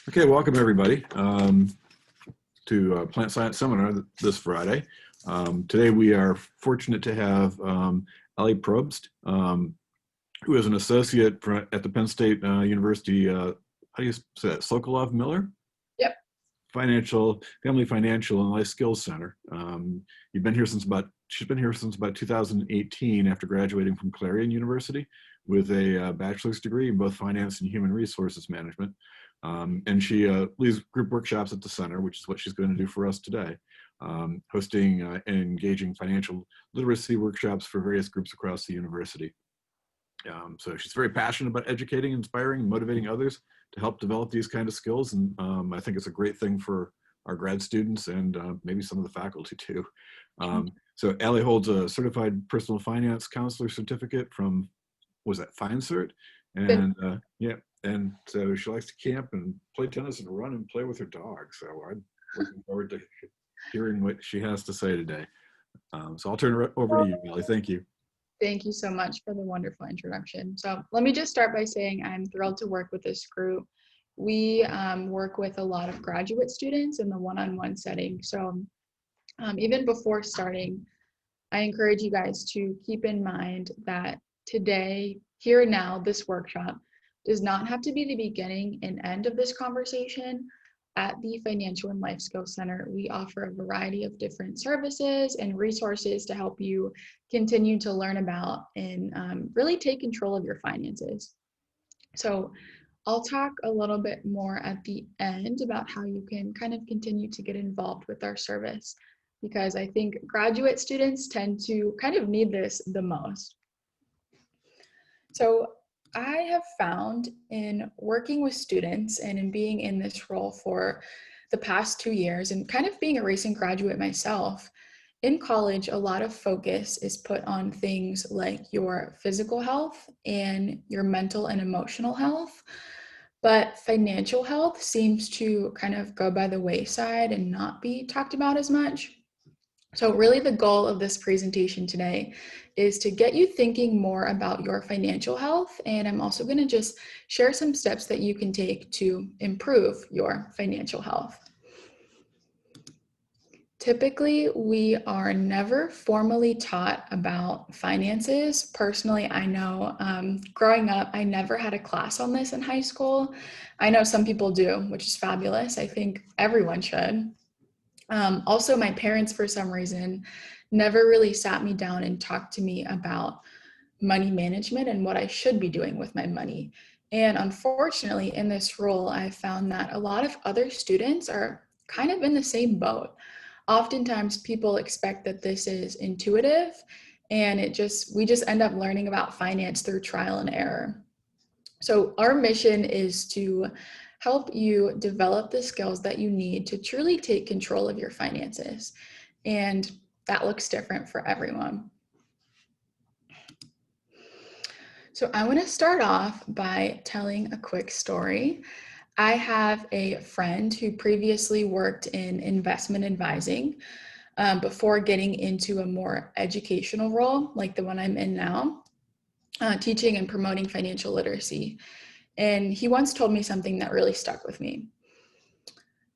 Okay, welcome everybody to Plant Science Seminar this Friday. Today we are fortunate to have Ellie Probst, who is an associate at the Penn State University, how do you say that, Sokolov-Miller? Yep. Family Financial and Life Skills Center. She's been here since about 2018 after graduating from Clarion University with a bachelor's degree in both finance and human resources management. And she leads group workshops at the center, which is what she's going to do for us today, hosting and engaging financial literacy workshops for various groups across the university. So she's very passionate about educating, inspiring, and motivating others to help develop these kind of skills. And I think it's a great thing for our grad students and maybe some of the faculty too. So Allie holds a certified personal finance counselor certificate from, was that FineCert? And yeah, and so she likes to camp and play tennis and run and play with her dog. So I'm looking forward to hearing what she has to say today. So I'll turn it over to you, Allie. Thank you. Thank you so much for the wonderful introduction. So let me just start by saying I'm thrilled to work with this group. We work with a lot of graduate students in the one-on-one setting. So even before starting, I encourage you guys to keep in mind that today, here and now, this workshop does not have to be the beginning and end of this conversation. At the Financial and Life Skills Center, we offer a variety of different services and resources to help you continue to learn about and really take control of your finances. So I'll talk a little bit more at the end about how you can kind of continue to get involved with our service, because I think graduate students tend to kind of need this the most. So I have found in working with students and in being in this role for the past 2 years and kind of being a recent graduate myself, in college, a lot of focus is put on things like your physical health and your mental and emotional health. But financial health seems to kind of go by the wayside and not be talked about as much. So really the goal of this presentation today is to get you thinking more about your financial health. And I'm also going to just share some steps that you can take to improve your financial health. Typically, we are never formally taught about finances. Personally, I know growing up, I never had a class on this in high school. I know some people do, which is fabulous. I think everyone should. Also, my parents, for some reason, never really sat me down and talked to me about money management and what I should be doing with my money. And unfortunately, in this role, I found that a lot of other students are kind of in the same boat. Oftentimes, people expect that this is intuitive, and we just end up learning about finance through trial and error. So our mission is to help you develop the skills that you need to truly take control of your finances. And that looks different for everyone. So I want to start off by telling a quick story. I have a friend who previously worked in investment advising before getting into a more educational role like the one I'm in now, teaching and promoting financial literacy. And he once told me something that really stuck with me.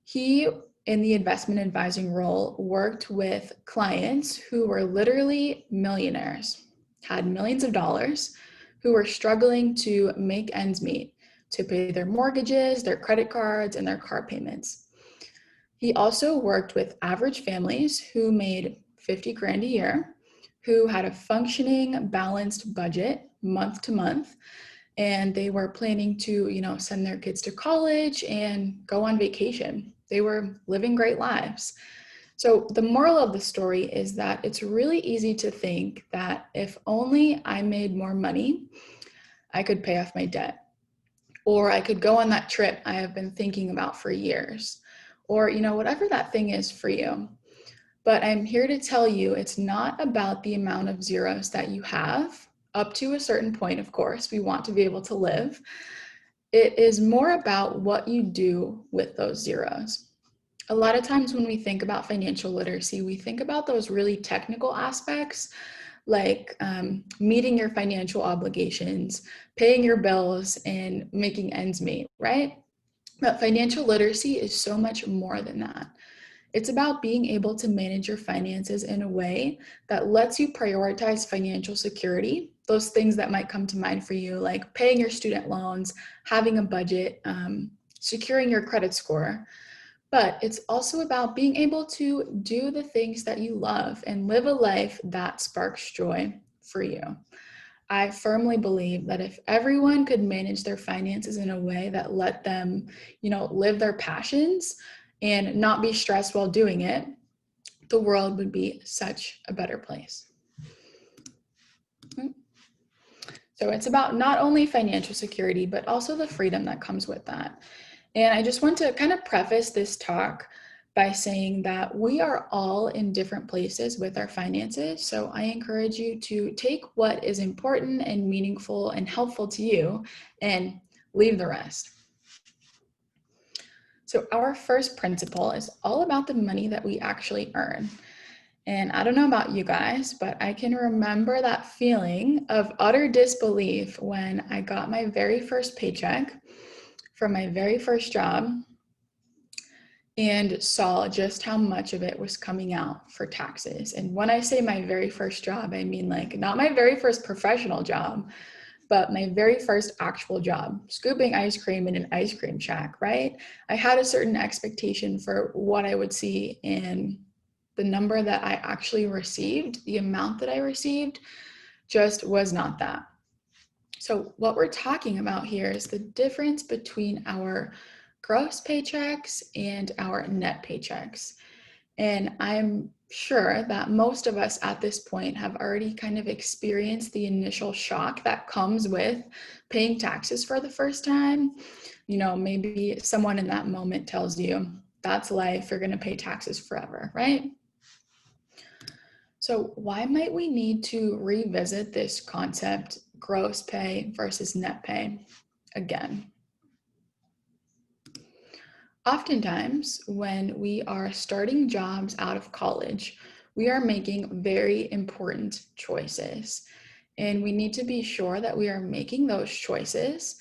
He, in the investment advising role, worked with clients who were literally millionaires, had millions of dollars, who were struggling to make ends meet, to pay their mortgages, their credit cards, and their car payments. He also worked with average families who made 50 grand a year, who had a functioning, balanced budget month to month, and they were planning to, send their kids to college and go on vacation. They were living great lives. So the moral of the story is that it's really easy to think that if only I made more money, I could pay off my debt, or I could go on that trip I have been thinking about for years, or, whatever that thing is for you. But I'm here to tell you it's not about the amount of zeros that you have. Up to a certain point, of course, we want to be able to live. It is more about what you do with those zeros. A lot of times when we think about financial literacy, we think about those really technical aspects, like meeting your financial obligations, paying your bills, and making ends meet, right? But financial literacy is so much more than that. It's about being able to manage your finances in a way that lets you prioritize financial security, those things that might come to mind for you, like paying your student loans, having a budget, securing your credit score. But it's also about being able to do the things that you love and live a life that sparks joy for you. I firmly believe that if everyone could manage their finances in a way that let them, live their passions and not be stressed while doing it, the world would be such a better place. So it's about not only financial security, but also the freedom that comes with that. And I just want to kind of preface this talk by saying that we are all in different places with our finances. So I encourage you to take what is important and meaningful and helpful to you and leave the rest. So our first principle is all about the money that we actually earn. And I don't know about you guys, but I can remember that feeling of utter disbelief when I got my very first paycheck from my very first job and saw just how much of it was coming out for taxes. And when I say my very first job, I mean like not my very first professional job, but my very first actual job, scooping ice cream in an ice cream shack, right? I had a certain expectation for what I would see, and the number that I actually received, the amount that I received, just was not that. So what we're talking about here is the difference between our gross paychecks and our net paychecks. And I'm sure that most of us at this point have already kind of experienced the initial shock that comes with paying taxes for the first time. Maybe someone in that moment tells you, that's life, you're going to pay taxes forever, right? So why might we need to revisit this concept, gross pay versus net pay, again? Oftentimes, when we are starting jobs out of college, we are making very important choices. And we need to be sure that we are making those choices.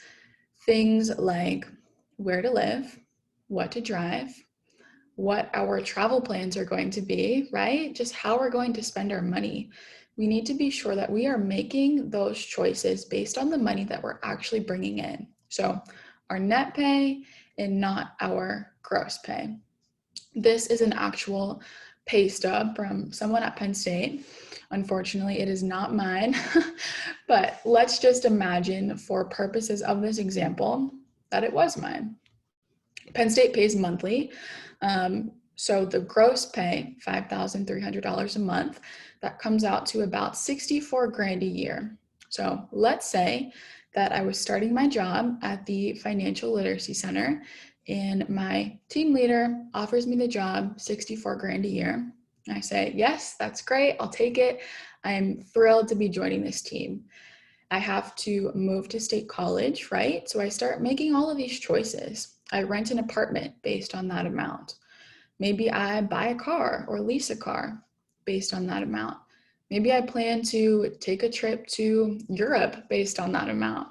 Things like where to live, what to drive, what our travel plans are going to be, right? Just how we're going to spend our money. We need to be sure that we are making those choices based on the money that we're actually bringing in. So our net pay and not our gross pay. This is an actual pay stub from someone at Penn State. Unfortunately, it is not mine, but let's just imagine for purposes of this example that it was mine. Penn State pays monthly. So the gross pay, $5,300 a month, that comes out to about 64 grand a year. So let's say that I was starting my job at the Financial Literacy Center and my team leader offers me the job, 64 grand a year. I say, yes, that's great. I'll take it. I'm thrilled to be joining this team. I have to move to state college, right? So I start making all of these choices. I rent an apartment based on that amount. Maybe I buy a car or lease a car based on that amount. Maybe I plan to take a trip to Europe based on that amount,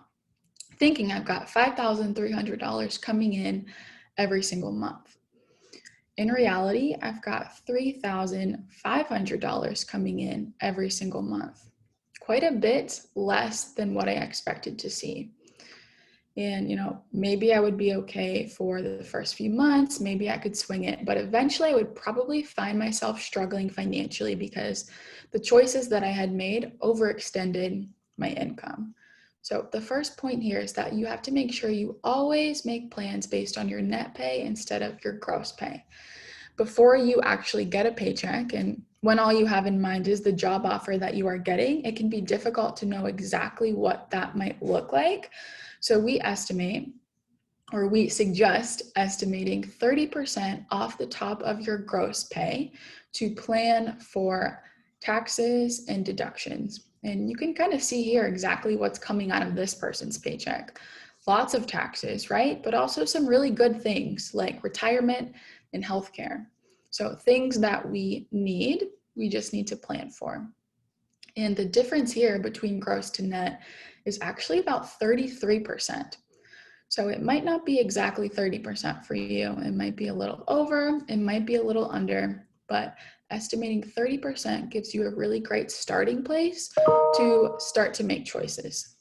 thinking I've got $5,300 coming in every single month. In reality, I've got $3,500 coming in every single month. Quite a bit less than what I expected to see. And, maybe I would be okay for the first few months, maybe I could swing it, but eventually I would probably find myself struggling financially because the choices that I had made overextended my income. So the first point here is that you have to make sure you always make plans based on your net pay instead of your gross pay. Before you actually get a paycheck, and when all you have in mind is the job offer that you are getting, it can be difficult to know exactly what that might look like. So we suggest estimating 30% off the top of your gross pay to plan for taxes and deductions. And you can kind of see here exactly what's coming out of this person's paycheck. Lots of taxes, right? But also some really good things like retirement and healthcare. So things that we need, we just need to plan for. And the difference here between gross to net is actually about 33%. So it might not be exactly 30% for you. It might be a little over, it might be a little under, but estimating 30% gives you a really great starting place to start to make choices.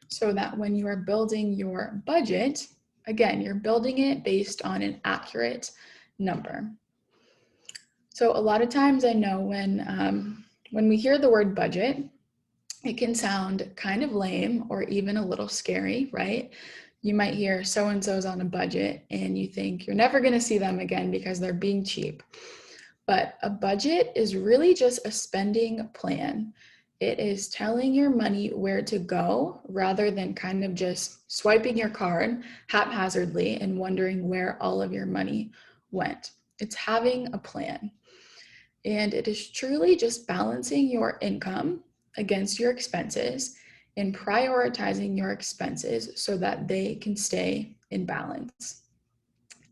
So that when you are building your budget, again, you're building it based on an accurate number. So a lot of times I know when we hear the word budget, it can sound kind of lame or even a little scary, right? You might hear so-and-so's on a budget and you think you're never going to see them again because they're being cheap. But a budget is really just a spending plan. It is telling your money where to go rather than kind of just swiping your card haphazardly and wondering where all of your money went. It's having a plan. And it is truly just balancing your income against your expenses and prioritizing your expenses so that they can stay in balance.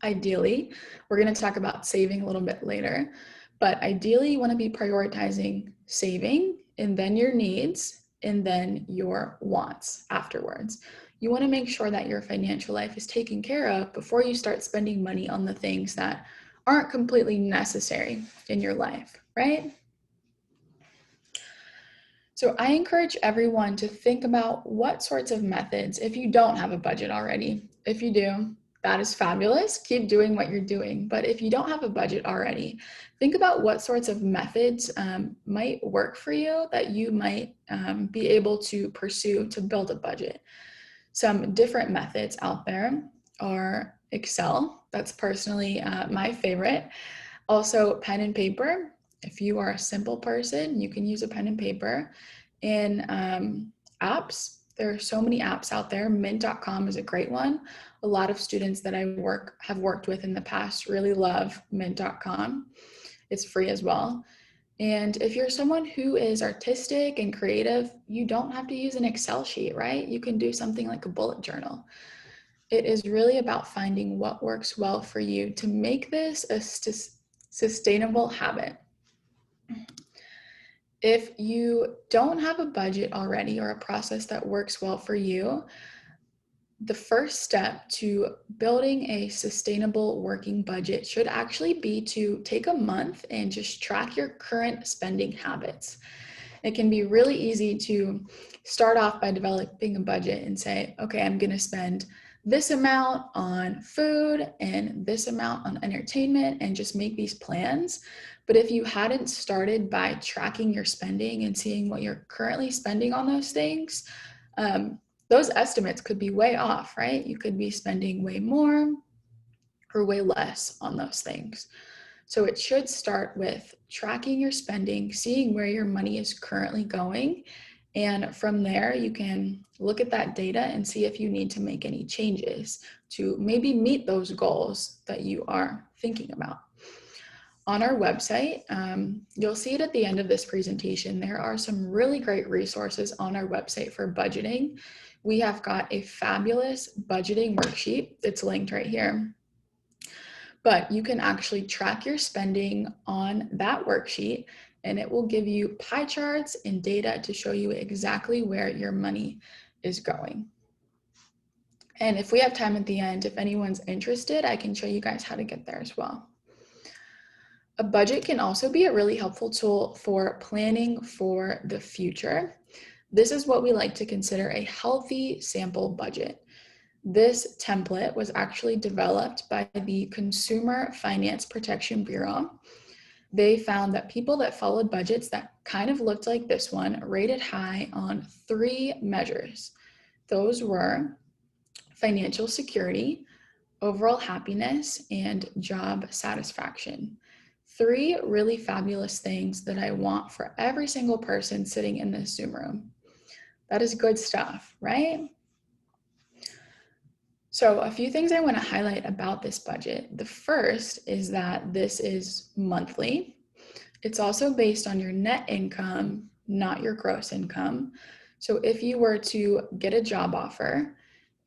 Ideally, we're going to talk about saving a little bit later, but ideally you want to be prioritizing saving and then your needs and then your wants afterwards. You want to make sure that your financial life is taken care of before you start spending money on the things that aren't completely necessary in your life, right? So I encourage everyone to think about what sorts of methods, if you don't have a budget already. If you do, that is fabulous. Keep doing what you're doing. But if you don't have a budget already, think about what sorts of methods might work for you that you might be able to pursue to build a budget. Some different methods out there are Excel. That's personally my favorite. Also, pen and paper. If you are a simple person, you can use a pen and paper. In apps, there are so many apps out there. Mint.com is a great one. A lot of students that I have worked with in the past really love Mint.com. It's free as well. And if you're someone who is artistic and creative, you don't have to use an Excel sheet, right? You can do something like a bullet journal. It is really about finding what works well for you to make this a sustainable habit. If you don't have a budget already or a process that works well for you, the first step to building a sustainable working budget should actually be to take a month and just track your current spending habits. It can be really easy to start off by developing a budget and say, okay, I'm going to spend this amount on food and this amount on entertainment and just make these plans. But if you hadn't started by tracking your spending and seeing what you're currently spending on those things, those estimates could be way off, right? You could be spending way more or way less on those things. So it should start with tracking your spending, seeing where your money is currently going. And from there, you can look at that data and see if you need to make any changes to maybe meet those goals that you are thinking about. On our website, you'll see it at the end of this presentation. There are some really great resources on our website for budgeting. We have got a fabulous budgeting worksheet. It's linked right here. But you can actually track your spending on that worksheet, and it will give you pie charts and data to show you exactly where your money is going. And if we have time at the end, if anyone's interested, I can show you guys how to get there as well. A budget can also be a really helpful tool for planning for the future. This is what we like to consider a healthy sample budget. This template was actually developed by the Consumer Finance Protection Bureau. They found that people that followed budgets that kind of looked like this one rated high on 3 measures. Those were financial security, overall happiness, and job satisfaction. 3 really fabulous things that I want for every single person sitting in this Zoom room. That is good stuff, right? So a few things I want to highlight about this budget. The first is that this is monthly. It's also based on your net income, not your gross income. So if you were to get a job offer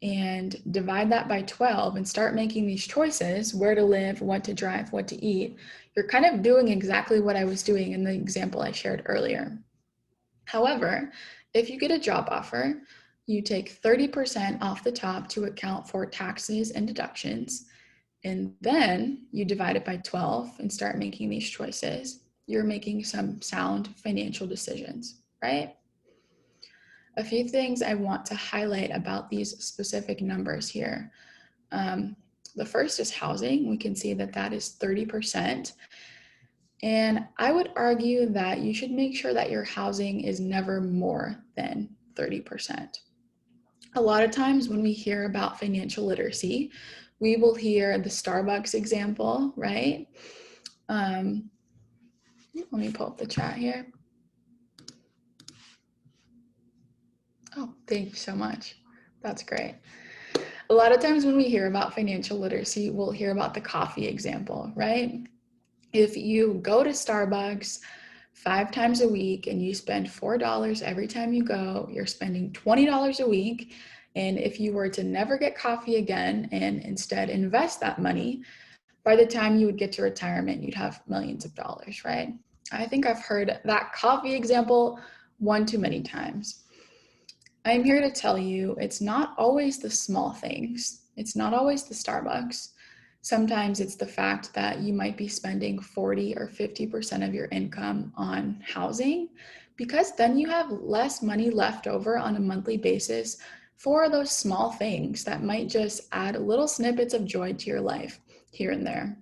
and divide that by 12 and start making these choices, where to live, what to drive, what to eat, you're kind of doing exactly what I was doing in the example I shared earlier. However, if you get a job offer, you take 30% off the top to account for taxes and deductions, and then you divide it by 12 and start making these choices. You're making some sound financial decisions, right? A few things I want to highlight about these specific numbers here. The first is housing. We can see that that is 30%. And I would argue that you should make sure that your housing is never more than 30%. A lot of times when we hear about financial literacy, we will hear the Starbucks example, right? Let me pull up the chat here. Oh, thank you so much. That's great. A lot of times when we hear about financial literacy, we'll hear about the coffee example, right? If you go to Starbucks 5 times a week and you spend $4 every time you go, you're spending $20 a week. And if you were to never get coffee again and instead invest that money, by the time you would get to retirement, you'd have millions of dollars, right? I think I've heard that coffee example one too many times. I'm here to tell you it's not always the small things. It's not always the Starbucks. Sometimes it's the fact that you might be spending 40 or 50% of your income on housing, because then you have less money left over on a monthly basis for those small things that might just add little snippets of joy to your life here and there.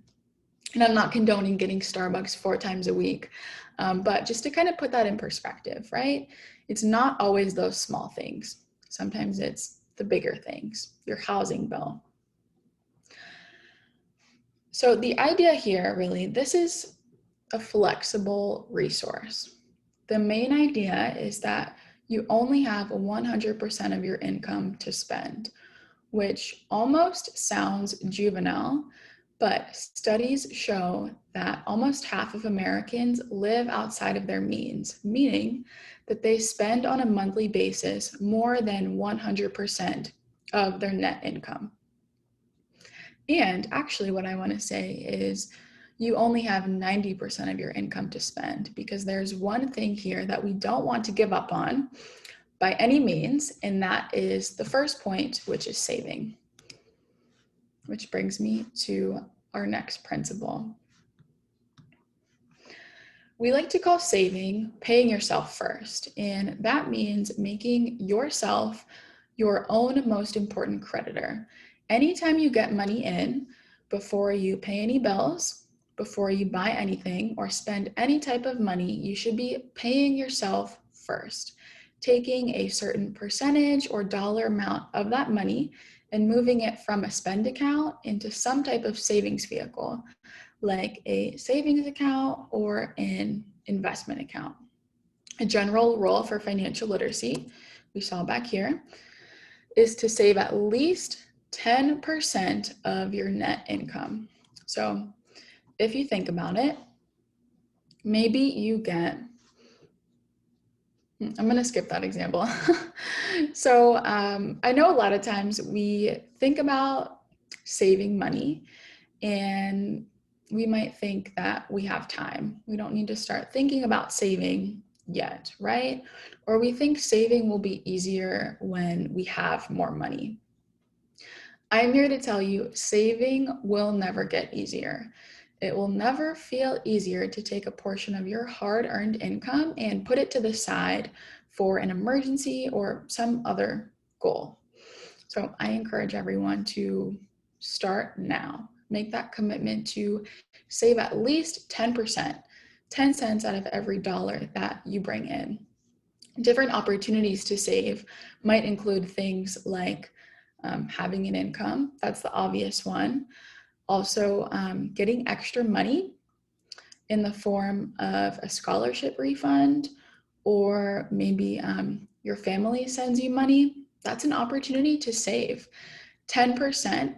And I'm not condoning getting Starbucks 4 times a week, but just to kind of put that in perspective, right? It's not always those small things. Sometimes it's the bigger things, your housing bill. So the idea here, really, this is a flexible resource. The main idea is that you only have 100% of your income to spend, which almost sounds juvenile, but studies show that almost half of Americans live outside of their means, meaning that they spend on a monthly basis more than 100% of their net income. And actually, what I want to say is you only have 90% of your income to spend, because there's one thing here that we don't want to give up on by any means, and that is the first point, which is saving. Which brings me to our next principle. We like to call saving paying yourself first, and that means making yourself your own most important creditor. Anytime you get money in, before you pay any bills, before you buy anything or spend any type of money, you should be paying yourself first, taking a certain percentage or dollar amount of that money and moving it from a spend account into some type of savings vehicle, like a savings account or an investment account. A general rule for financial literacy, we saw back here, is to save at least 10% of your net income. So if you think about it, maybe you get, I'm going to skip that example. So I know a lot of times we think about saving money and we might think that we have time. We don't need to start thinking about saving yet, right? Or we think saving will be easier when we have more money. I'm here to tell you, saving will never get easier. It will never feel easier to take a portion of your hard-earned income and put it to the side for an emergency or some other goal. So I encourage everyone to start now. Make that commitment to save at least 10%, 10 cents out of every dollar that you bring in. Different opportunities to save might include things like having an income. That's the obvious one. Also, getting extra money in the form of a scholarship refund, or maybe your family sends you money. That's an opportunity to save. 10%,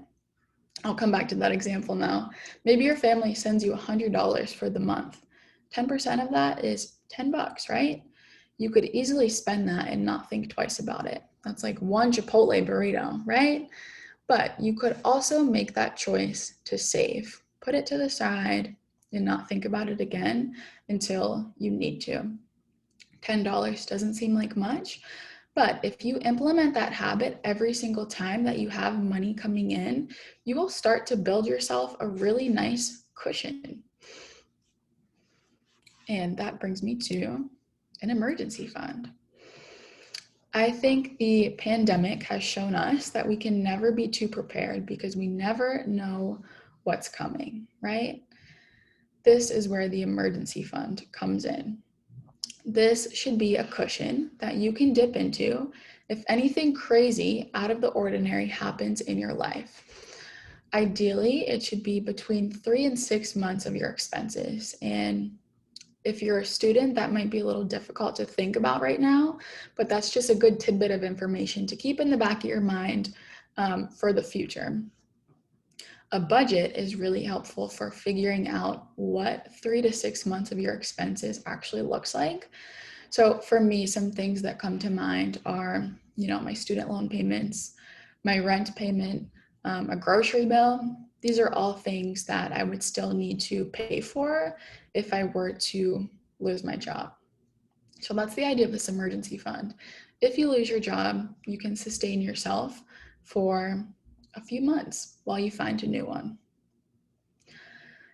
I'll come back to that example now. Maybe your family sends you $100 for the month. 10% of that is $10, right? You could easily spend that and not think twice about it. That's like one Chipotle burrito, right? But you could also make that choice to save. Put it to the side and not think about it again until you need to. $10 doesn't seem like much, But if you implement that habit every single time that you have money coming in, you will start to build yourself a really nice cushion. And that brings me to an emergency fund. I think the pandemic has shown us that we can never be too prepared because we never know what's coming, right? This is where the emergency fund comes in. This should be a cushion that you can dip into if anything crazy out of the ordinary happens in your life. Ideally, it should be between 3 and 6 months of your expenses. And if you're a student, that might be a little difficult to think about right now, but that's just a good tidbit of information to keep in the back of your mind for the future. A budget is really helpful for figuring out what 3 to 6 months of your expenses actually looks like. So for me, some things that come to mind are, my student loan payments, my rent payment, a grocery bill. These are all things that I would still need to pay for if I were to lose my job. So that's the idea of this emergency fund. If you lose your job, you can sustain yourself for a few months while you find a new one.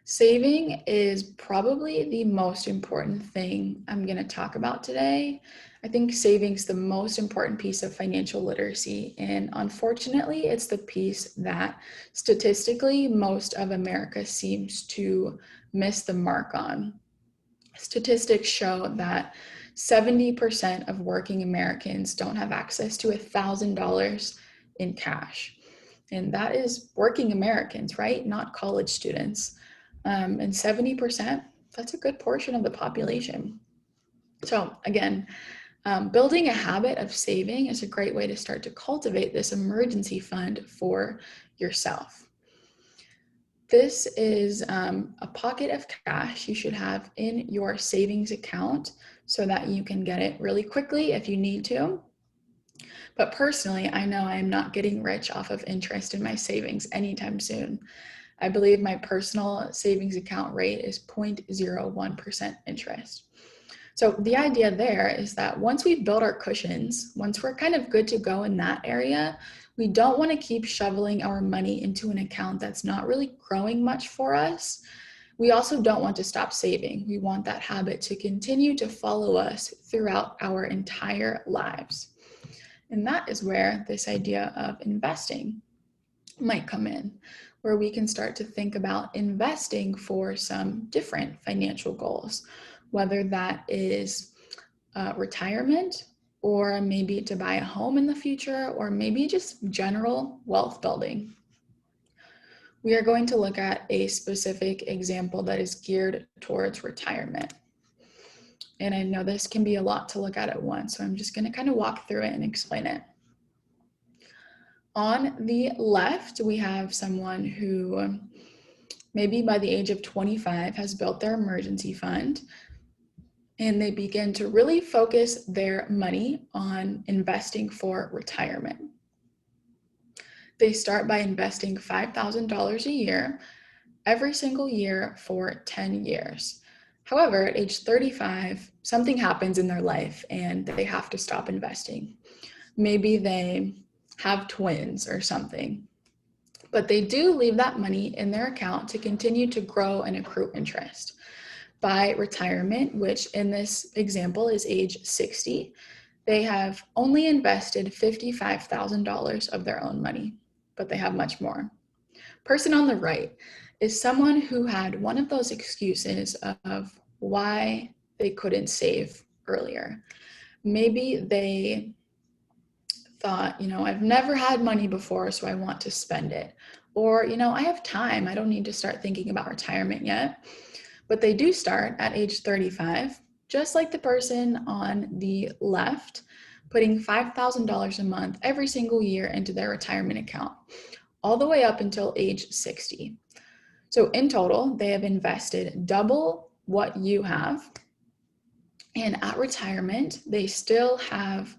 Saving is probably the most important thing I'm going to talk about today. I think saving is the most important piece of financial literacy, and unfortunately, it's the piece that statistically most of America seems to miss the mark on. Statistics show that 70% of working Americans don't have access to $1,000 in cash. And that is working Americans, right? Not college students. And 70%, that's a good portion of the population. So again, building a habit of saving is a great way to start to cultivate this emergency fund for yourself. This is a pocket of cash you should have in your savings account so that you can get it really quickly if you need to. But personally, I know I am not getting rich off of interest in my savings anytime soon. I believe my personal savings account rate is 0.01% interest. So the idea there is that once we've built our cushions, once we're kind of good to go in that area, we don't want to keep shoveling our money into an account that's not really growing much for us. We also don't want to stop saving. We want that habit to continue to follow us throughout our entire lives. And that is where this idea of investing might come in, where we can start to think about investing for some different financial goals, whether that is retirement, or maybe to buy a home in the future, or maybe just general wealth building. We are going to look at a specific example that is geared towards retirement. And I know this can be a lot to look at once, so I'm just going to kind of walk through it and explain it. On the left, we have someone who maybe by the age of 25 has built their emergency fund, and they begin to really focus their money on investing for retirement. They start by investing $5,000 a year, every single year for 10 years. However, at age 35, something happens in their life and they have to stop investing. Maybe they have twins or something, but they do leave that money in their account to continue to grow and accrue interest. By retirement, which in this example is age 60, they have only invested $55,000 of their own money, but they have much more. Person on the right is someone who had one of those excuses of why they couldn't save earlier. Maybe they thought, I've never had money before, so I want to spend it. Or, I have time, I don't need to start thinking about retirement yet. But they do start at age 35, just like the person on the left, putting $5,000 a month every single year into their retirement account, all the way up until age 60. So in total, they have invested double what you have. And at retirement, they still have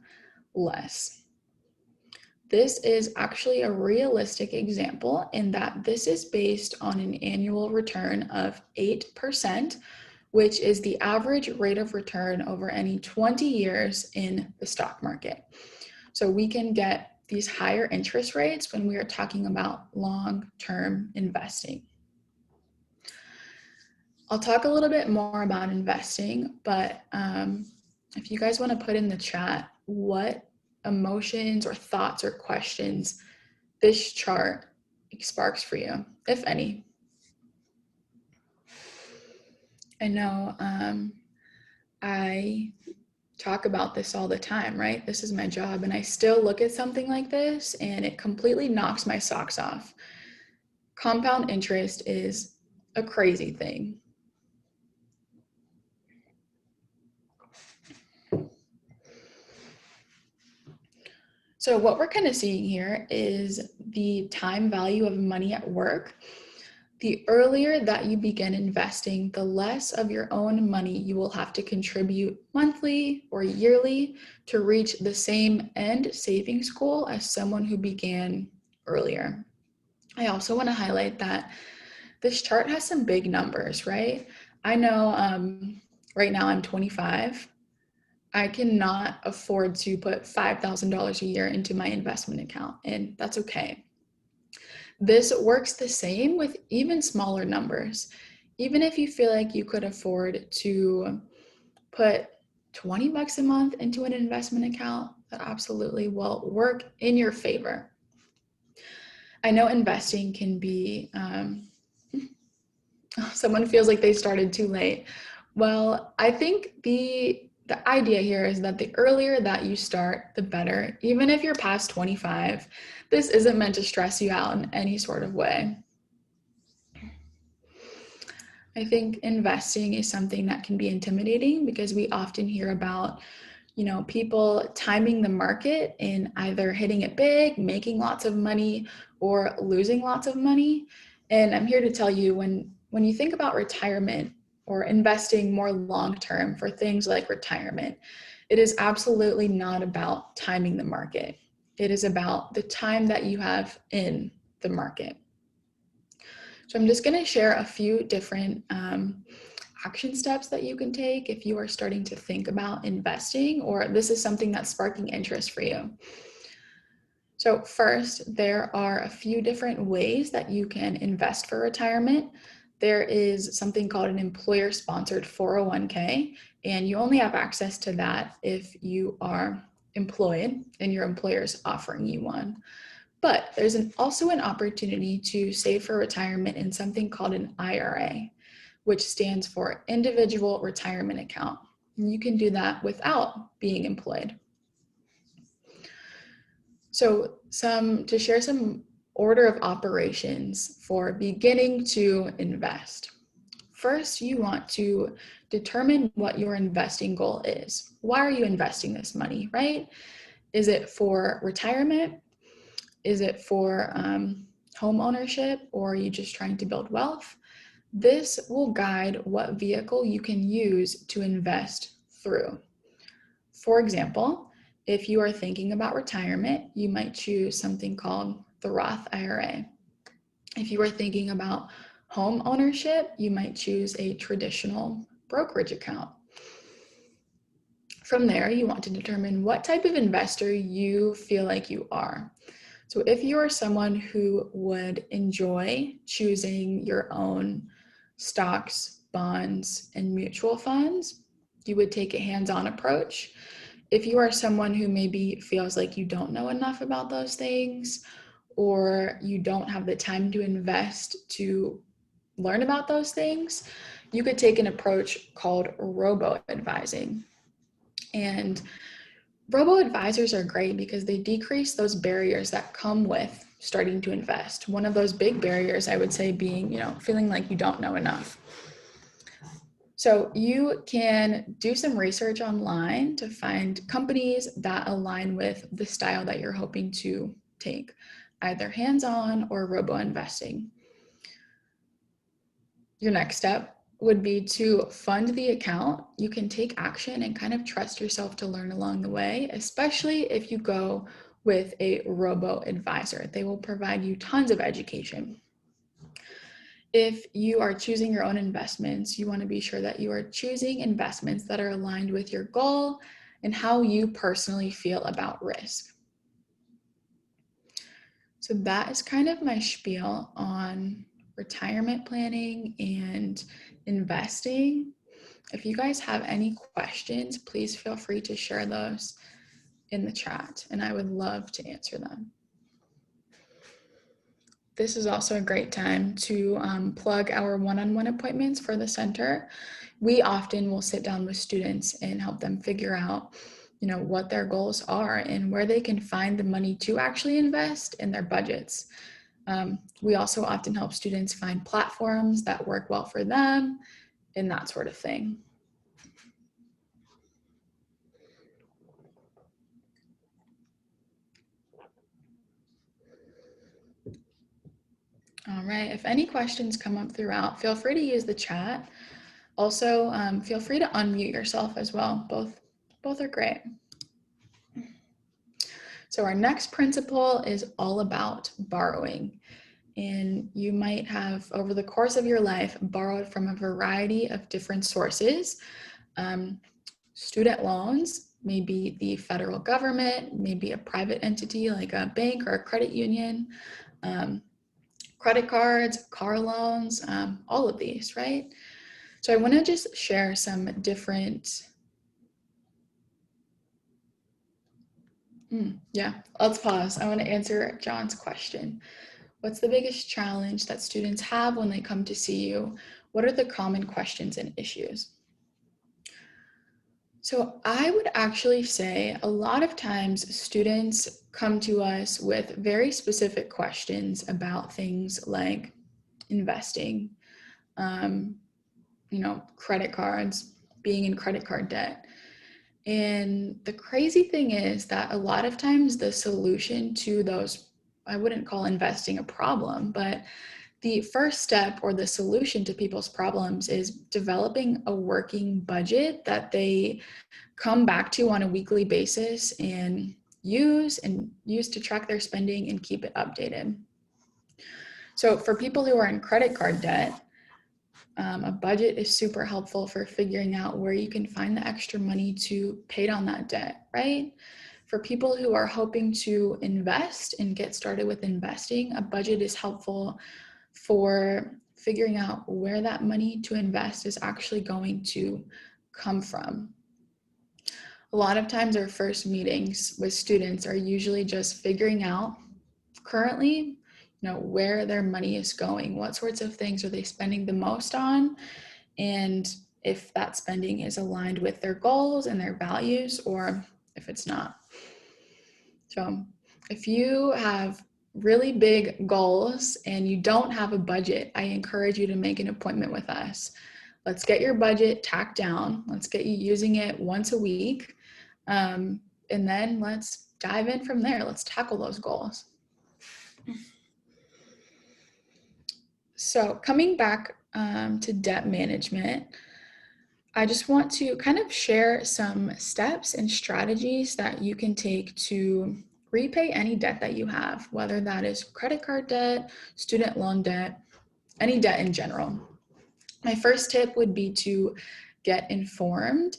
less. This is actually a realistic example in that this is based on an annual return of 8%, which is the average rate of return over any 20 years in the stock market. So we can get these higher interest rates when we are talking about long-term investing. I'll talk a little bit more about investing, but if you guys want to put in the chat what emotions or thoughts or questions this chart sparks for you, if any. I know I talk about this all the time, right? This is my job, and I still look at something like this and it completely knocks my socks off. Compound interest is a crazy thing. So what we're kind of seeing here is the time value of money at work. The earlier that you begin investing, the less of your own money you will have to contribute monthly or yearly to reach the same end savings goal as someone who began earlier. I also want to highlight that this chart has some big numbers, right? I know right now I'm 25. I cannot afford to put $5,000 a year into my investment account, and that's okay. This works the same with even smaller numbers. Even if you feel like you could afford to put 20 bucks a month into an investment account, that absolutely will work in your favor. I know investing can be, someone feels like they started too late. Well, I think the idea here is that the earlier that you start, the better. Even if you're past 25, this isn't meant to stress you out in any sort of way. I think investing is something that can be intimidating because we often hear about, people timing the market and either hitting it big, making lots of money, or losing lots of money. And I'm here to tell you, when you think about retirement or investing more long-term for things like retirement, it is absolutely not about timing the market. It is about the time that you have in the market. So I'm just going to share a few different action steps that you can take if you are starting to think about investing or this is something that's sparking interest for you. So first, there are a few different ways that you can invest for retirement. There is something called an employer-sponsored 401k, and you only have access to that if you are employed and your employer is offering you one. But there's also an opportunity to save for retirement in something called an IRA, which stands for Individual Retirement Account. And you can do that without being employed. So to share some order of operations for beginning to invest. First, you want to determine what your investing goal is. Why are you investing this money, right? Is it for retirement? Is it for home ownership, or are you just trying to build wealth? This will guide what vehicle you can use to invest through. For example, if you are thinking about retirement, you might choose something called the Roth IRA. If you are thinking about home ownership, you might choose a traditional brokerage account. From there, you want to determine what type of investor you feel like you are. So if you are someone who would enjoy choosing your own stocks, bonds, and mutual funds, you would take a hands-on approach. If you are someone who maybe feels like you don't know enough about those things, or you don't have the time to invest to learn about those things, you could take an approach called robo-advising. And robo-advisors are great because they decrease those barriers that come with starting to invest. One of those big barriers, I would say, being, feeling like you don't know enough. So you can do some research online to find companies that align with the style that you're hoping to take, either hands-on or robo-investing. Your next step would be to fund the account. You can take action and kind of trust yourself to learn along the way, especially if you go with a robo-advisor. They will provide you tons of education. If you are choosing your own investments, you want to be sure that you are choosing investments that are aligned with your goal and how you personally feel about risk. So that is kind of my spiel on retirement planning and investing. If you guys have any questions, please feel free to share those in the chat, and I would love to answer them. This is also a great time to plug our one-on-one appointments for the center. We often will sit down with students and help them figure out, what their goals are and where they can find the money to actually invest in their budgets. We also often help students find platforms that work well for them and that sort of thing. All right, if any questions come up throughout, feel free to use the chat. Also, feel free to unmute yourself as well. Both are great. So our next principle is all about borrowing. And you might have, over the course of your life, borrowed from a variety of different sources. Student loans, maybe the federal government, maybe a private entity like a bank or a credit union, credit cards, car loans, all of these, right? So I want to just share some different, let's pause. I want to answer John's question. What's the biggest challenge that students have when they come to see you? What are the common questions and issues? So I would actually say a lot of times students come to us with very specific questions about things like investing, credit cards, being in credit card debt. And the crazy thing is that a lot of times the solution to those, I wouldn't call investing a problem, but the first step or the solution to people's problems is developing a working budget that they come back to on a weekly basis and use to track their spending and keep it updated. So for people who are in credit card debt, a budget is super helpful for figuring out where you can find the extra money to pay down that debt, right? For people who are hoping to invest and get started with investing, a budget is helpful for figuring out where that money to invest is actually going to come from. A lot of times our first meetings with students are usually just figuring out currently, where their money is going, what sorts of things are they spending the most on, and if that spending is aligned with their goals and their values or if it's not. So if you have really big goals and you don't have a budget, I encourage you to make an appointment with us. Let's get your budget tacked down. Let's get you using it once a week. And then let's dive in from there. Let's tackle those goals. So coming back to debt management, I just want to kind of share some steps and strategies that you can take to repay any debt that you have, whether that is credit card debt, student loan debt, any debt in general. My first tip would be to get informed.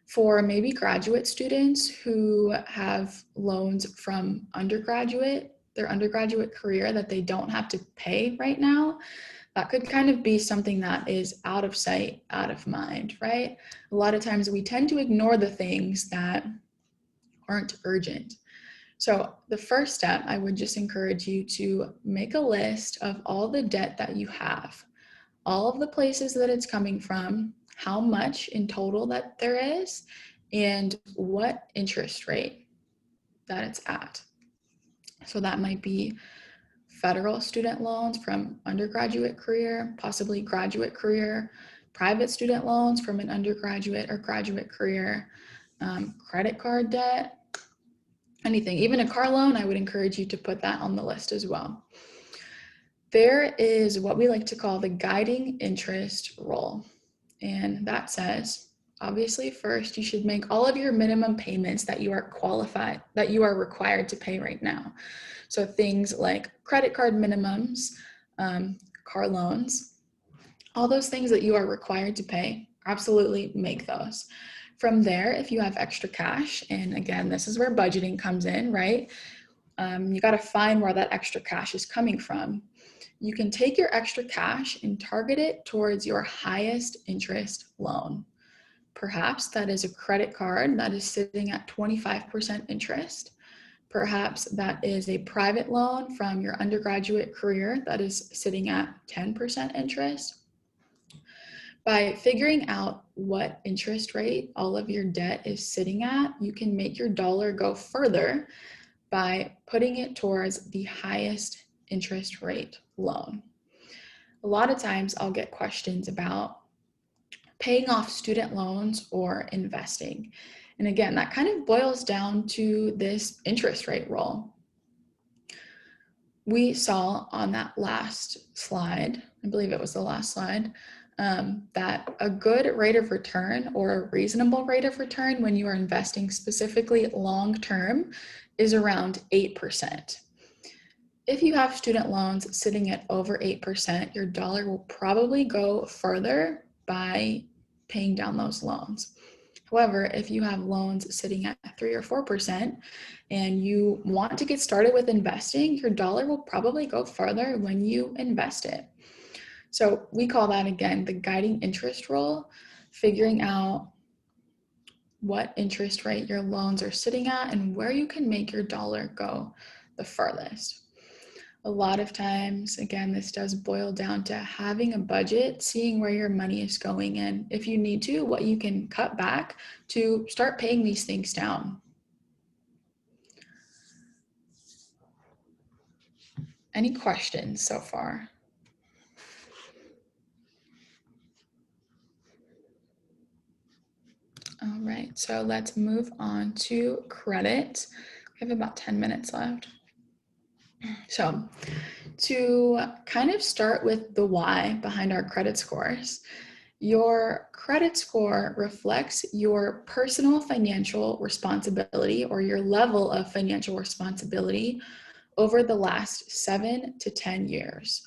For maybe graduate students who have loans from their undergraduate career that they don't have to pay right now, that could kind of be something that is out of sight, out of mind, right? A lot of times we tend to ignore the things that aren't urgent. So the first step, I would just encourage you to make a list of all the debt that you have, all of the places that it's coming from, how much in total that there is, and what interest rate that it's at. So that might be federal student loans from undergraduate career, possibly graduate career, private student loans from an undergraduate or graduate career, credit card debt, anything, even a car loan. I would encourage you to put that on the list as well. There is what we like to call the guiding interest rule. And that says, obviously, first, you should make all of your minimum payments that you are required to pay right now. So things like credit card minimums, car loans, all those things that you are required to pay, absolutely make those. From there, if you have extra cash, and again, this is where budgeting comes in, right? You got to find where that extra cash is coming from. You can take your extra cash and target it towards your highest interest loan. Perhaps that is a credit card that is sitting at 25% interest. Perhaps that is a private loan from your undergraduate career that is sitting at 10% interest. By figuring out what interest rate all of your debt is sitting at, you can make your dollar go further by putting it towards the highest interest rate loan. A lot of times I'll get questions about paying off student loans or investing. And again, that kind of boils down to this interest rate role. We saw on that last slide, I believe it was the last slide, that a good rate of return or a reasonable rate of return when you are investing specifically long-term is around 8%. If you have student loans sitting at over 8%, your dollar will probably go further by paying down those loans. However, if you have loans sitting at 3 or 4% and you want to get started with investing, your dollar will probably go further when you invest it. So we call that, again, the guiding interest rule, figuring out what interest rate your loans are sitting at and where you can make your dollar go the furthest. A lot of times, again, this does boil down to having a budget, seeing where your money is going, and if you need to, what you can cut back to start paying these things down. Any questions so far? All right, so let's move on to credit. We have about 10 minutes left. So to kind of start with the why behind our credit scores, your credit score reflects your personal financial responsibility or your level of financial responsibility over the last 7 to 10 years,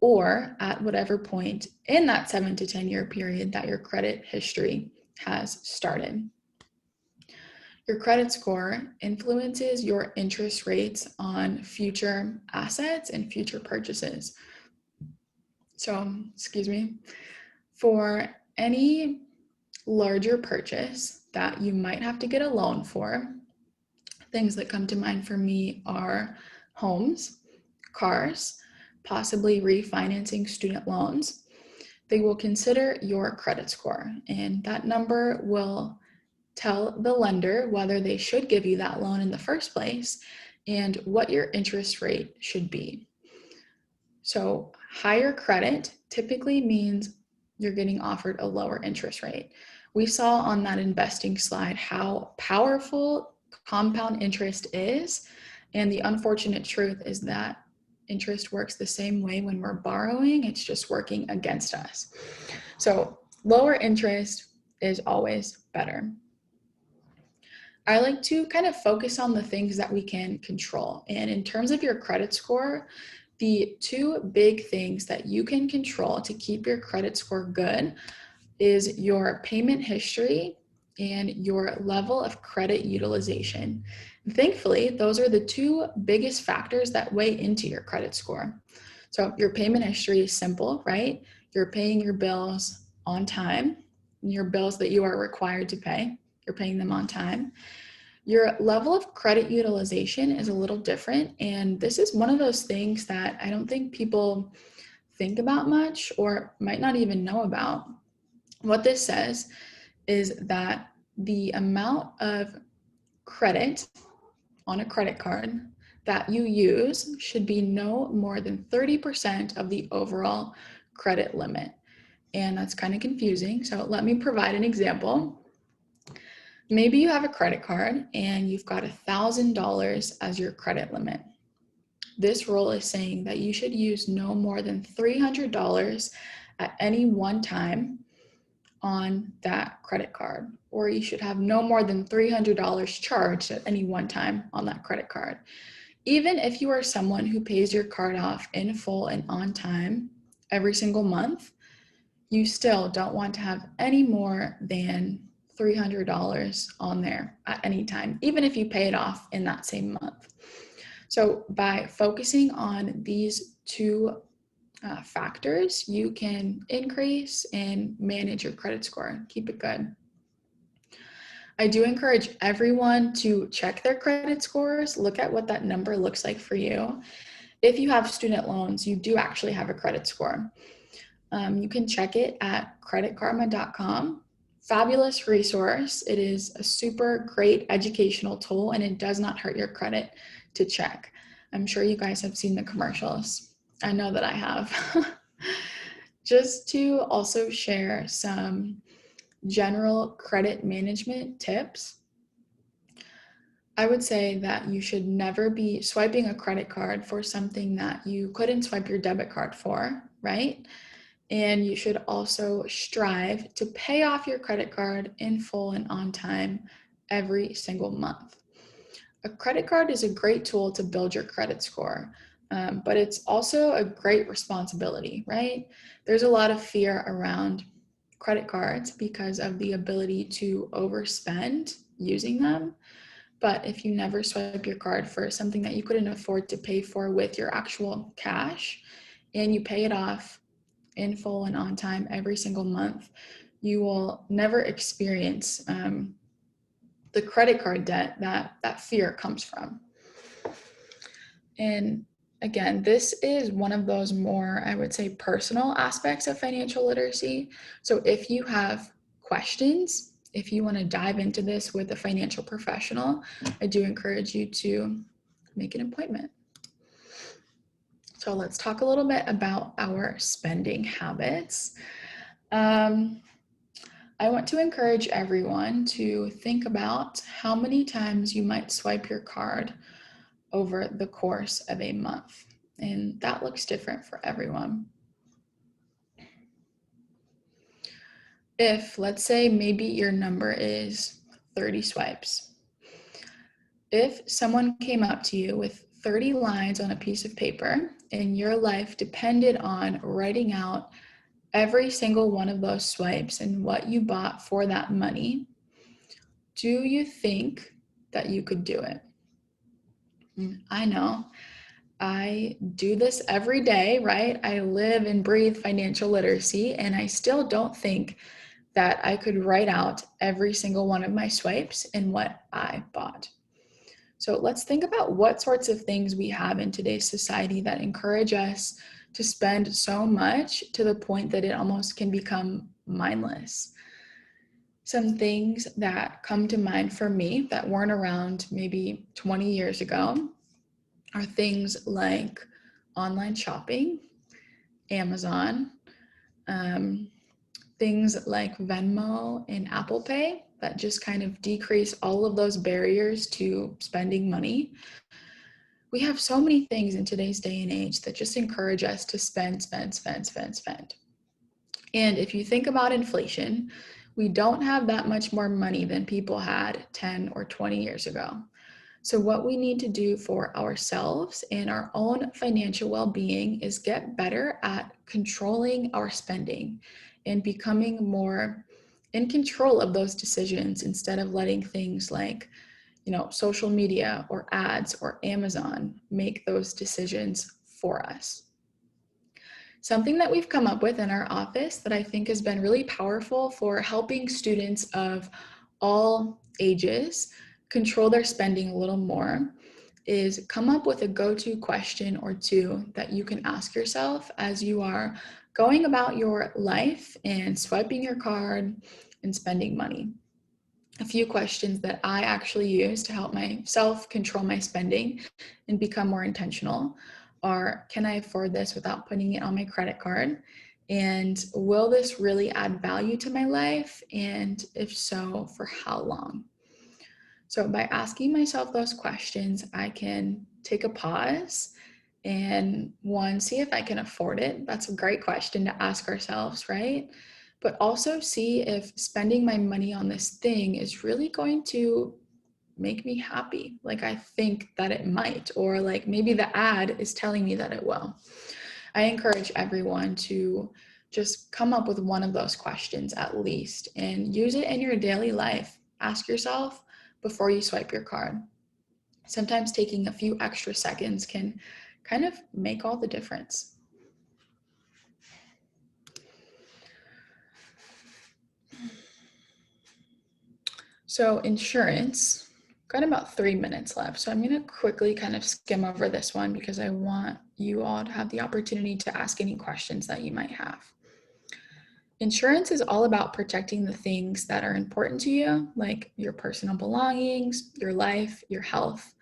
or at whatever point in that 7 to 10 year period that your credit history has started. Your credit score influences your interest rates on future assets and future purchases. So, for any larger purchase that you might have to get a loan for, things that come to mind for me are homes, cars, possibly refinancing student loans. They will consider your credit score, and that number will tell the lender whether they should give you that loan in the first place and what your interest rate should be. So higher credit typically means you're getting offered a lower interest rate. We saw on that investing slide how powerful compound interest is, and the unfortunate truth is that interest works the same way when we're borrowing. It's just working against us. So lower interest is always better. I like to kind of focus on the things that we can control. And in terms of your credit score, the two big things that you can control to keep your credit score good is your payment history and your level of credit utilization. And thankfully, those are the two biggest factors that weigh into your credit score. So your payment history is simple, right? You're paying your bills on time, your bills that you are required to pay, you're paying them on time. Your level of credit utilization is a little different, and this is one of those things that I don't think people think about much or might not even know about. What this says is that the amount of credit on a credit card that you use should be no more than 30% of the overall credit limit. And that's kind of confusing, so let me provide an example. Maybe you have a credit card and you've got $1,000 as your credit limit. This rule is saying that you should use no more than $300 at any one time on that credit card, or you should have no more than $300 charged at any one time on that credit card. Even if you are someone who pays your card off in full and on time every single month, you still don't want to have any more than $300 on there at any time, even if you pay it off in that same month. So by focusing on these two factors, you can increase and manage your credit score. Keep it good. I do encourage everyone to check their credit scores, look at what that number looks like for you. If you have student loans, you do actually have a credit score. You can check it at creditkarma.com. Fabulous resource. It is a super great educational tool, and it does not hurt your credit to check. I'm sure you guys have seen the commercials. I know that I have. Just to also share some general credit management tips, I would say that you should never be swiping a credit card for something that you couldn't swipe your debit card for, right? And you should also strive to pay off your credit card in full and on time every single month. A credit card is a great tool to build your credit score, but it's also a great responsibility, right? There's a lot of fear around credit cards because of the ability to overspend using them. But if you never swipe your card for something that you couldn't afford to pay for with your actual cash, and you pay it off in full and on time every single month, you will never experience the credit card debt that fear comes from. And again, this is one of those more, I would say, personal aspects of financial literacy. So if you have questions, if you want to dive into this with a financial professional, I do encourage you to make an appointment. So let's talk a little bit about our spending habits. I want to encourage everyone to think about how many times you might swipe your card over the course of a month. And that looks different for everyone. If, let's say, maybe your number is 30 swipes. If someone came up to you with 30 lines on a piece of paper and your life depended on writing out every single one of those swipes and what you bought for that money, do you think that you could do it? I know. I do this every day, right? I live and breathe financial literacy, and I still don't think that I could write out every single one of my swipes and what I bought. So let's think about what sorts of things we have in today's society that encourage us to spend so much to the point that it almost can become mindless. Some things that come to mind for me that weren't around maybe 20 years ago are things like online shopping, Amazon, things like Venmo and Apple Pay that just kind of decrease all of those barriers to spending money. We have so many things in today's day and age that just encourage us to spend. And if you think about inflation, we don't have that much more money than people had 10 or 20 years ago. So what we need to do for ourselves and our own financial well-being is get better at controlling our spending and becoming more in control of those decisions instead of letting things like, social media or ads or Amazon make those decisions for us. Something that we've come up with in our office that I think has been really powerful for helping students of all ages control their spending a little more is come up with a go-to question or two that you can ask yourself as you are going about your life and swiping your card and spending money. A few questions that I actually use to help myself control my spending and become more intentional are, can I afford this without putting it on my credit card? And will this really add value to my life? And if so, for how long? So by asking myself those questions, I can take a pause and see if I can afford it. That's a great question to ask ourselves, right? But also see if spending my money on this thing is really going to make me happy, like I think that it might, or like maybe the ad is telling me that it will. I encourage everyone to just come up with one of those questions at least and use it in your daily life. Ask yourself before you swipe your card, Sometimes taking a few extra seconds can kind of make all the difference. So insurance, got about 3 minutes left. So I'm going to quickly kind of skim over this one because I want you all to have the opportunity to ask any questions that you might have. Insurance is all about protecting the things that are important to you, like your personal belongings, your life, your health.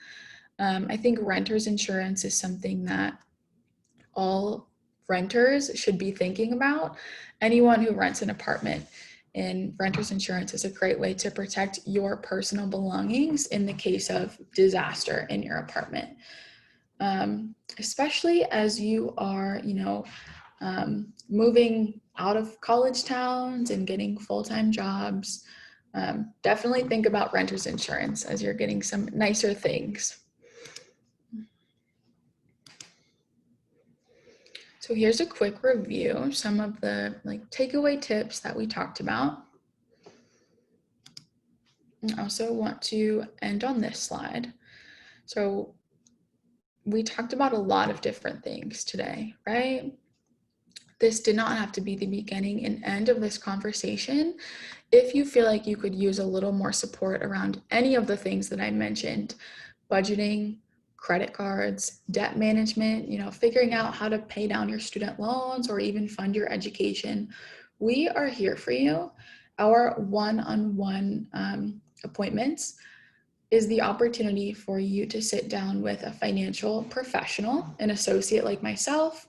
I think renter's insurance is something that all renters should be thinking about. Anyone who rents an apartment, and renter's insurance is a great way to protect your personal belongings in the case of disaster in your apartment. Especially as you are, moving out of college towns and getting full-time jobs. Definitely think about renter's insurance as you're getting some nicer things. So here's a quick review, some of the takeaway tips that we talked about. I also want to end on this slide. So we talked about a lot of different things today, right? This did not have to be the beginning and end of this conversation. If you feel like you could use a little more support around any of the things that I mentioned, budgeting, credit cards, debt management, figuring out how to pay down your student loans or even fund your education, we are here for you. Our one-on-one appointments is the opportunity for you to sit down with a financial professional, an associate like myself.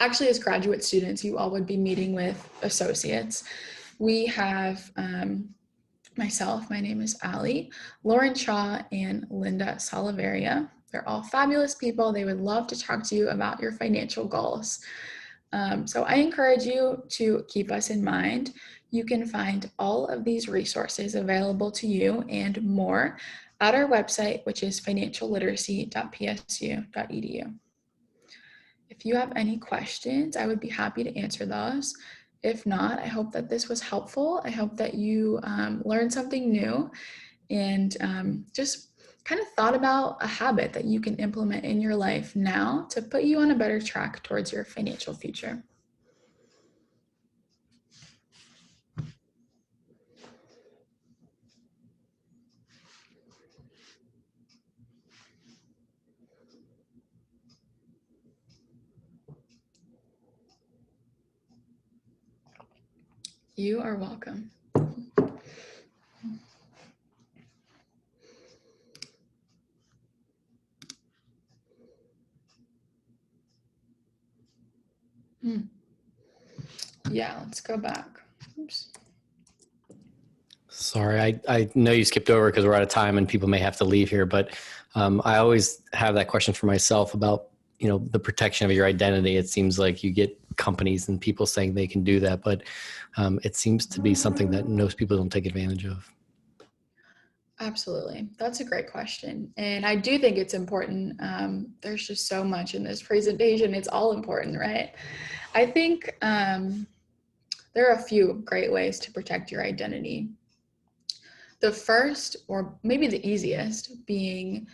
Actually, as graduate students, you all would be meeting with associates. We have myself, my name is Allie, Lauren Shaw, and Linda Salaveria. They're all fabulous people. They would love to talk to you about your financial goals. So I encourage you to keep us in mind. You can find all of these resources available to you and more at our website, which is financialliteracy.psu.edu. If you have any questions, I would be happy to answer those. If not, I hope that this was helpful. I hope that you learned something new and just kind of thought about a habit that you can implement in your life now to put you on a better track towards your financial future. You are welcome. Yeah, let's go back. Oops. Sorry, I know you skipped over because we're out of time and people may have to leave here, but I always have that question for myself about, the protection of your identity. It seems like you get companies and people saying they can do that, but it seems to be something that most people don't take advantage of. Absolutely. That's a great question. And I do think it's important. There's just so much in this presentation. It's all important, right? I think there are a few great ways to protect your identity. The first, or maybe the easiest, being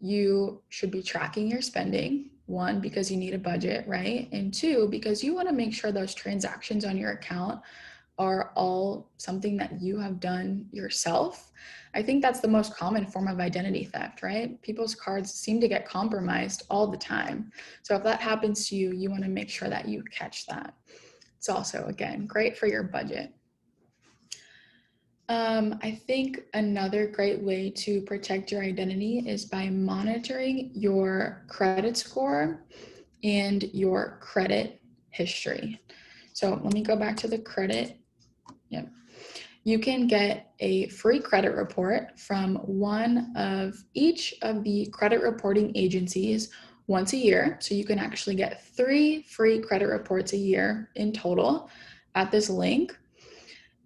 you should be tracking your spending. One, because you need a budget, right? And two, because you want to make sure those transactions on your account are all something that you have done yourself. I think that's the most common form of identity theft, right? People's cards seem to get compromised all the time. So if that happens to you, you want to make sure that you catch that. It's also, again, great for your budget. I think another great way to protect your identity is by monitoring your credit score and your credit history. So let me go back to the credit. Yep. You can get a free credit report from one of each of the credit reporting agencies once a year. So you can actually get 3 free credit reports a year in total at this link.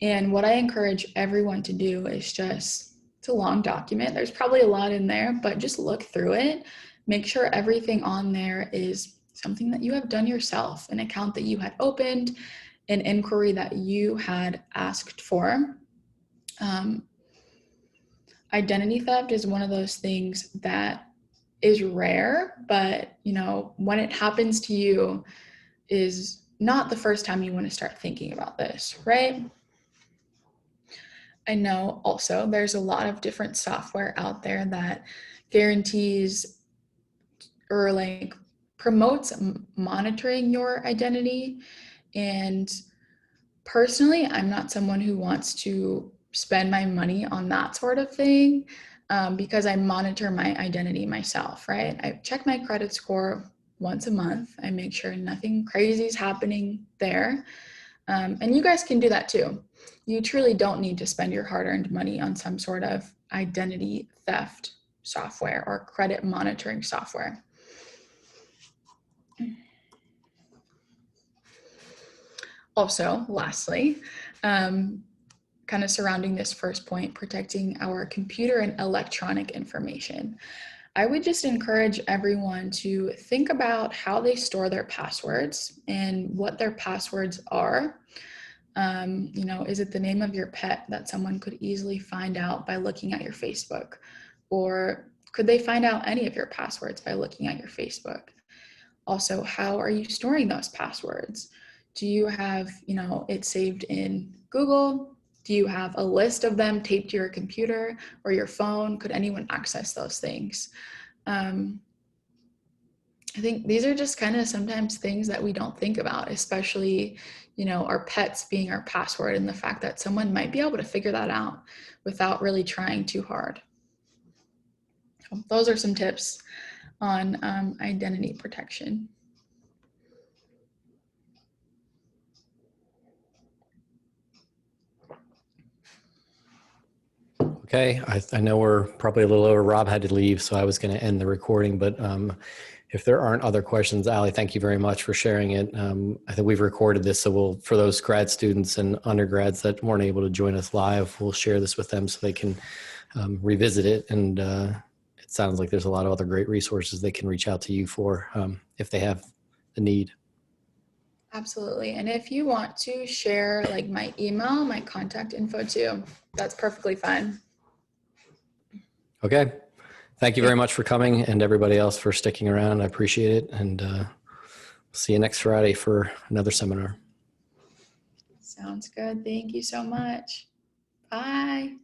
And what I encourage everyone to do is it's a long document. There's probably a lot in there, but just look through it. Make sure everything on there is something that you have done yourself, an account that you had opened, an inquiry that you had asked for. identity theft is one of those things that is rare, but when it happens to you is not the first time you want to start thinking about this, right? I know also there's a lot of different software out there that guarantees or like promotes monitoring your identity. And personally, I'm not someone who wants to spend my money on that sort of thing because I monitor my identity myself, right? I check my credit score once a month. I make sure nothing crazy is happening there. And you guys can do that too. You truly don't need to spend your hard-earned money on some sort of identity theft software or credit monitoring software. Also, lastly, kind of surrounding this first point, protecting our computer and electronic information. I would just encourage everyone to think about how they store their passwords and what their passwords are. Is it the name of your pet that someone could easily find out by looking at your Facebook? Or could they find out any of your passwords by looking at your Facebook? Also, how are you storing those passwords? Do you have, it saved in Google? Do you have a list of them taped to your computer or your phone? Could anyone access those things? I think these are just kind of sometimes things that we don't think about, especially, our pets being our password and the fact that someone might be able to figure that out without really trying too hard. So those are some tips on identity protection. Okay, I know we're probably a little over. Rob had to leave, so I was going to end the recording. But if there aren't other questions, Ali, thank you very much for sharing it. I think we've recorded this, so for those grad students and undergrads that weren't able to join us live, we'll share this with them so they can revisit it. And it sounds like there's a lot of other great resources they can reach out to you for if they have the need. Absolutely. And if you want to share like my email, my contact info too, that's perfectly fine. Okay. Thank you very much for coming and everybody else for sticking around. I appreciate it. And see you next Friday for another seminar. Sounds good. Thank you so much. Bye.